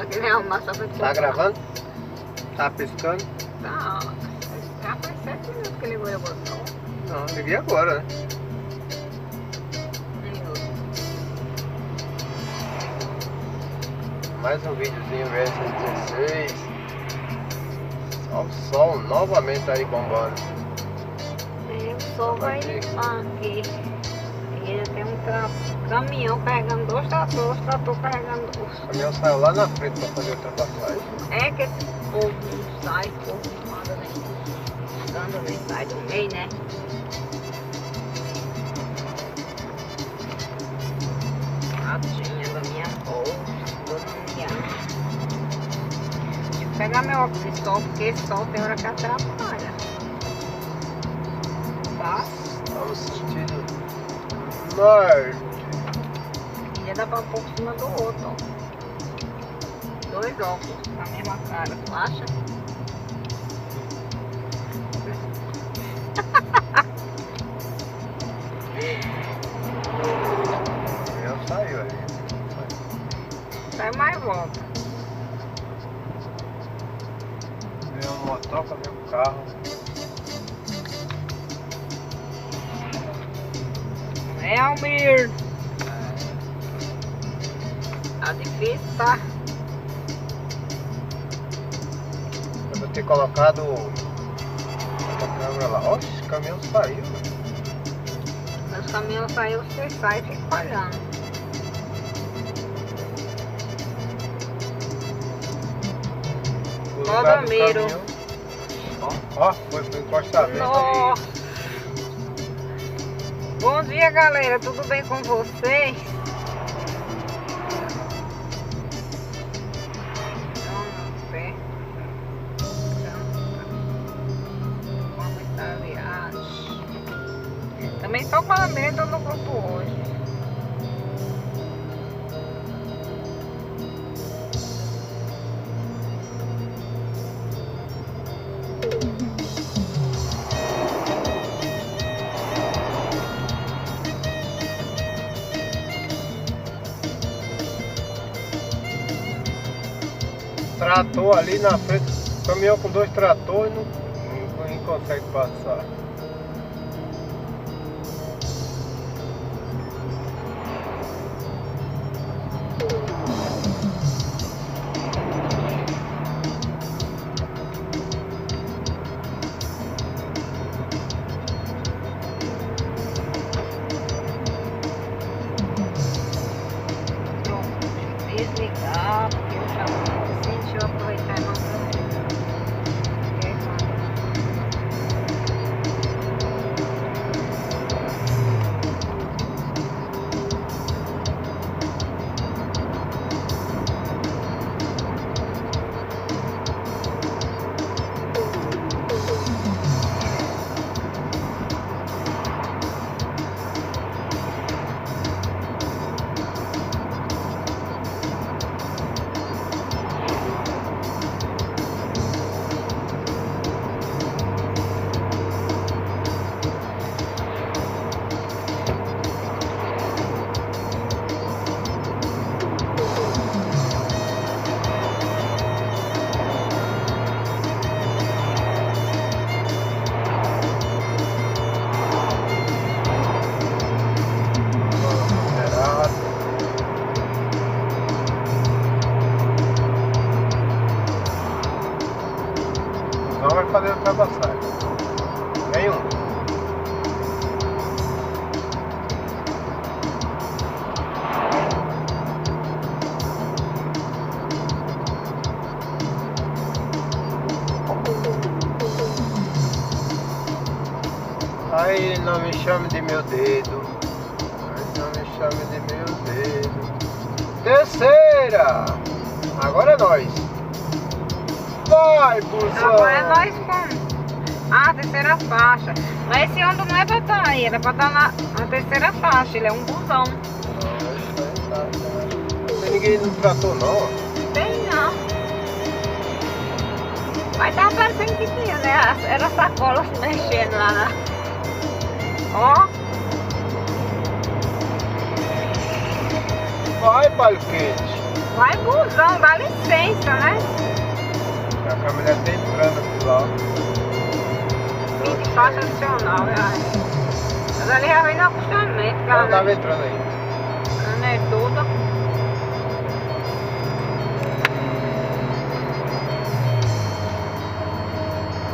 R$1 mas só pra te Tá gravando? Tá piscando? Tá. Já faz 7 minutos que ligou e eu botou. Não, liguei agora, né? Mais um videozinho VS16. Olha o sol novamente aí bombando. O sol vai limpar aqui. E ele tem um caminhão carregando 2 tratores, trator carregando os. O caminhão saiu lá na frente pra fazer ultrapassagem. É que esse povo não sai, esse povo não anda nem sai do meio, né? Tadinha da minha bolsa, toda molhada. Deixa eu pegar meu óculos de sol, porque esse sol tem hora que atrapalha. Tá? Estamos sentindo norte. Ia dar pra pôr por cima do outro, ó. 2 óculos na mesma cara, tu acha? Já saiu ali. Sai mais volta. Veio um motoca, veio um carro. É, Almir. Tá difícil, tá? Eu vou ter colocado a câmera lá. Oxe, o caminhão saiu. Meus caminhões saiu, você sai e fica olhando. O Ó, lugar do Damiro. caminhão. Ó, foi pro encostamento. Nossa. Bom dia, galera. Tudo bem com vocês? Como está a viagem? Também estou falando no grupo hoje. Trator ali na frente, caminhão com 2 tratores não consegue passar. Desligar, porque eu já senti, deixa eu aproveitar e mostrar. Não vai fazer ultrapassagem. Vem um. Aí não me chame de meu dedo. Aí não me chame de meu dedo. Terceira! Agora é nós. Vai, busão! Agora é nós como? Ah, a terceira faixa. Mas esse ônibus não é pra estar aí, era pra estar na terceira faixa. Ele é um busão. Não, isso aí tá. Não tem ninguém no trator não, ó. Tem não. Mas tava parecendo que tinha, né? Era sacola se mexendo lá na. Ó. Vai, palho quente. Vai busão, dá licença, né? A caminhonete tá entrando aqui lá. Fim de faixa adicional, mas ali já vem no acostamento, Ela cara. tava entrando aí. Não é toda.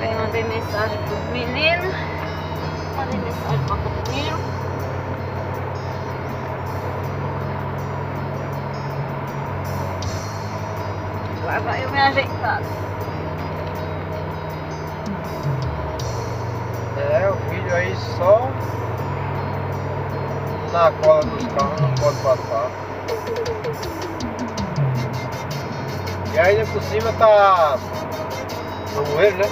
Aí mandei mensagem pro menino. Mandei mensagem pra menino. Lá vai eu me ajeitar. É, o vídeo aí só na cola dos carros, não pode passar. E ainda por cima tá no moeiro, né?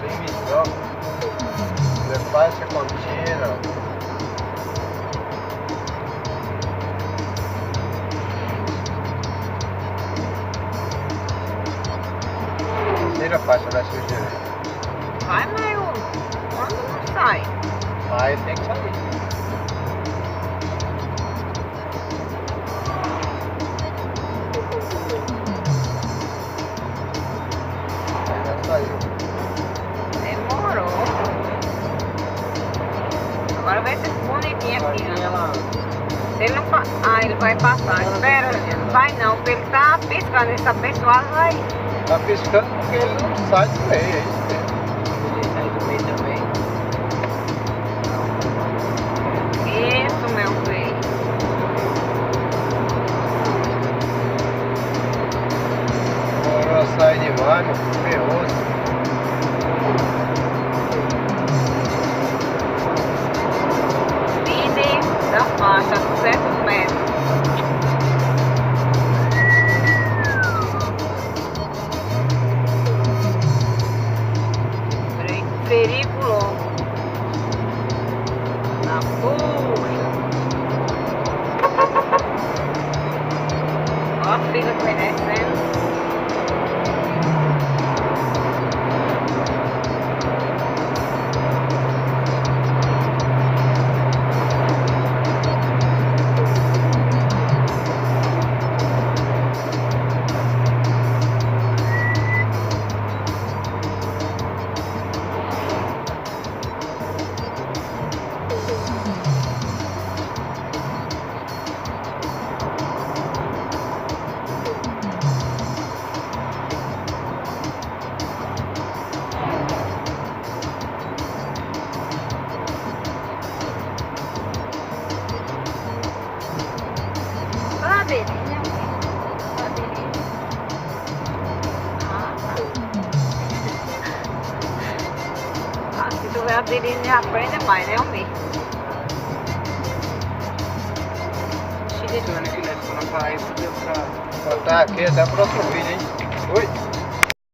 Tem visão. Prepare essa contínua. Terceira faixa vai surgir. Vai, mas quando não sai? Aí tem que sair. Aí já saiu. Demorou. Agora vai ser bonitinho aqui, né? Se ele não ele vai passar. Espera, não vai não, porque ele tá piscando. Esse abençoado vai. Tá piscando porque ele não sai do meio, é isso mesmo. Ele sai do meio também. Isso, meu filho. Demorou a sair demais, meu filho, ferrou-se. Líder da faixa, 200 metros. Perigo longo. Na puxa. Ó a fila que vai descendo. Ladeirinha. Ladeirinha. Se tu vê a ladeirinha, aprende mais, né, homem? Semana que leva pra Paraíba, deu pra Vou botar aqui até o próximo vídeo, hein? Oi!